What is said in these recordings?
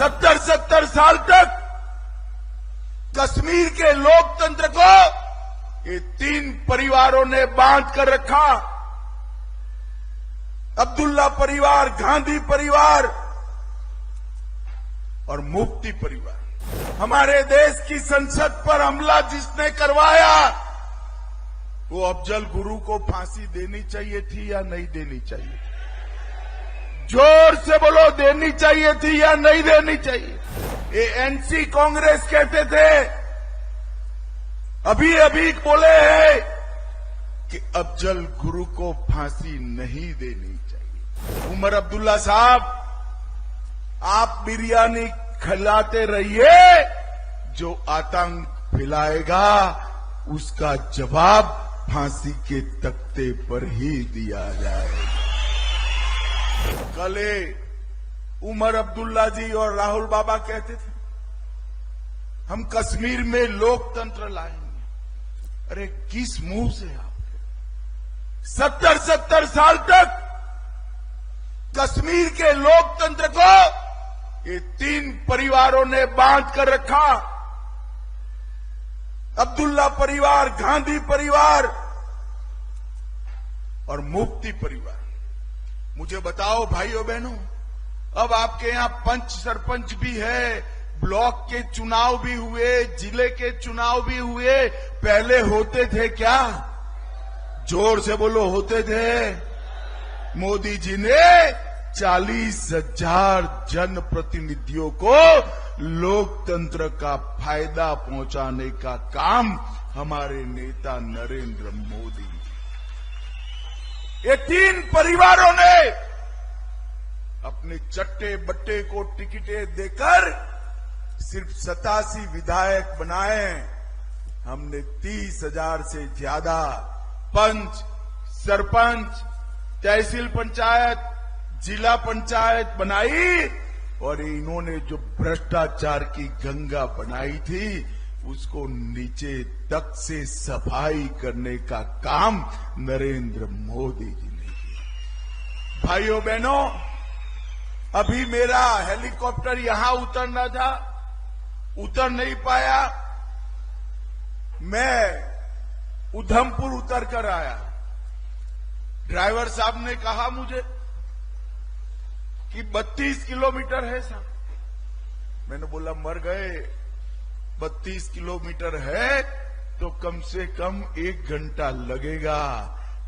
70 साल तक कश्मीर के लोकतंत्र को ये 3 परिवारों ने बांध कर रखा। अब्दुल्ला परिवार, गांधी परिवार और मुफ्ती परिवार। हमारे देश की संसद पर हमला जिसने करवाया, वो अफजल गुरु को फांसी देनी चाहिए थी या नहीं देनी चाहिए? जोर से बोलो, देनी चाहिए थी या नहीं देनी चाहिए? ये एनसी कांग्रेस कहते थे, अभी अभी बोले हैं कि अफजल गुरु को फांसी नहीं देनी चाहिए। उमर अब्दुल्ला साहब, आप बिरयानी खिलाते रहिए, जो आतंक फैलाएगा उसका जवाब फांसी के तख्ते पर ही दिया जाएगा। कल उमर अब्दुल्ला जी और राहुल बाबा कहते थे, हम कश्मीर में लोकतंत्र लाएंगे। अरे किस मुंह से आप? 70 साल तक कश्मीर के लोकतंत्र को ये 3 परिवारों ने बांध कर रखा। अब्दुल्ला परिवार, गांधी परिवार और मुफ्ती परिवार। मुझे बताओ भाइयों बहनों, अब आपके यहां पंच सरपंच भी है, ब्लॉक के चुनाव भी हुए, जिले के चुनाव भी हुए, पहले होते थे क्या? जोर से बोलो, होते थे? मोदी जी ने 40,000 जनप्रतिनिधियों को लोकतंत्र का फायदा पहुंचाने का काम हमारे नेता नरेंद्र मोदी, ये 3 परिवारों ने अपने चट्टे बट्टे को टिकटें देकर सिर्फ 87 विधायक बनाए। हमने 30,000 से ज्यादा पंच, सरपंच, तहसील पंचायत, जिला पंचायत बनाई और इन्होंने जो भ्रष्टाचार की गंगा बनाई थी उसको नीचे तक से सफाई करने का काम नरेंद्र मोदी जी ने किया। भाइयों बहनों, अभी मेरा हेलीकॉप्टर यहां उतरना था, उतर नहीं पाया। मैं उधमपुर उतर कर आया। ड्राइवर साहब ने कहा मुझे कि 32 किलोमीटर है साहब। मैंने बोला मर गए, 32 किलोमीटर है तो कम से कम 1 घंटा लगेगा,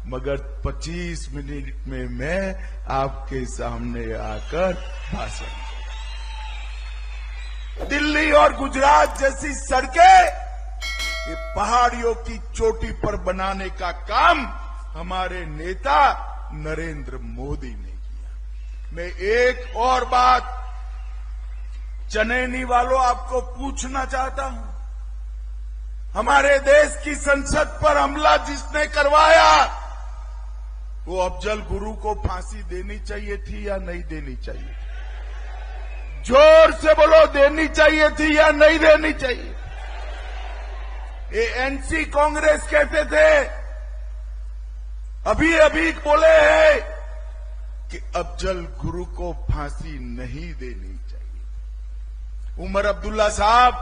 मगर 25 मिनट में मैं आपके सामने आकर भाषण। दिल्ली और गुजरात जैसी सड़कें ये पहाड़ियों की चोटी पर बनाने का काम हमारे नेता नरेंद्र मोदी ने किया। मैं एक और बात चनैनी वालों आपको पूछना चाहता हूं, हमारे देश की संसद पर हमला जिसने करवाया, वो अफजल गुरु को फांसी देनी चाहिए थी या नहीं देनी चाहिए? जोर से बोलो, देनी चाहिए थी या नहीं देनी चाहिए? ये एनसी कांग्रेस कहते थे, अभी अभी बोले हैं कि अफजल गुरु को फांसी नहीं देनी चाहिए। उमर अब्दुल्ला साहब,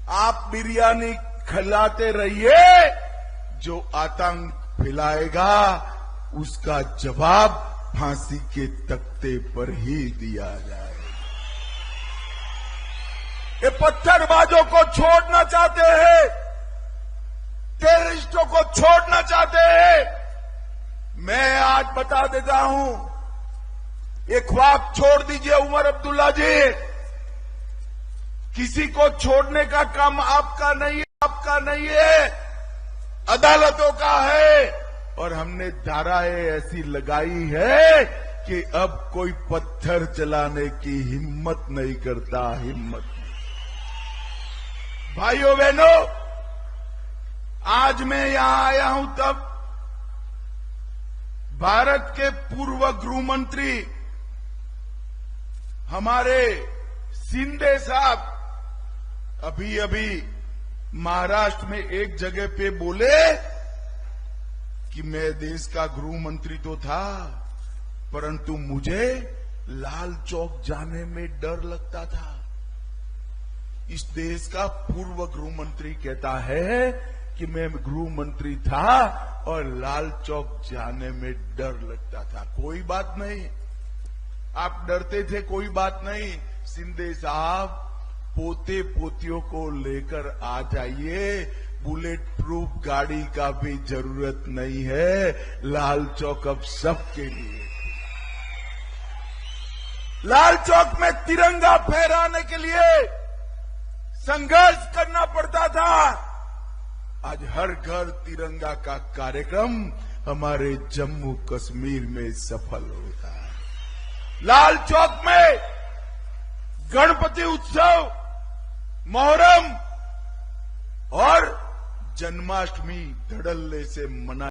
आप बिरयानी खिलाते रहिए, जो आतंक फैलाएगा उसका जवाब फांसी के तख्ते पर ही दिया जाएगा। ये पत्थरबाजों को छोड़ना चाहते हैं, टेररिस्टों को छोड़ना चाहते हैं। मैं आज बता देता हूं, ये ख्वाब छोड़ दीजिए उमर अब्दुल्ला जी, किसी को छोड़ने का काम आपका नहीं है, अदालतों का है। और हमने धाराएं ऐसी लगाई है कि अब कोई पत्थर चलाने की हिम्मत नहीं करता, हिम्मत नहीं। भाइयों बहनों, आज मैं यहां आया हूं तब भारत के पूर्व गृह मंत्री हमारे शिंदे साहब अभी अभी महाराष्ट्र में एक जगह पे बोले कि मैं देश का गृह मंत्री तो था, परंतु मुझे लाल चौक जाने में डर लगता था। इस देश का पूर्व गृह मंत्री कहता है कि मैं गृह मंत्री था और लाल चौक जाने में डर लगता था। कोई बात नहीं, आप डरते थे, कोई बात नहीं। शिंदे साहब, पोते पोतियों को लेकर आ जाइए, बुलेट प्रूफ गाड़ी का भी जरूरत नहीं है। लाल चौक अब सबके लिए। लाल चौक में तिरंगा फहराने के लिए संघर्ष करना पड़ता था। आज हर घर तिरंगा का कार्यक्रम हमारे जम्मू कश्मीर में सफल होता है। लाल चौक में गणपति उत्सव, मोहर्रम और जन्माष्टमी धड़ल्ले से मना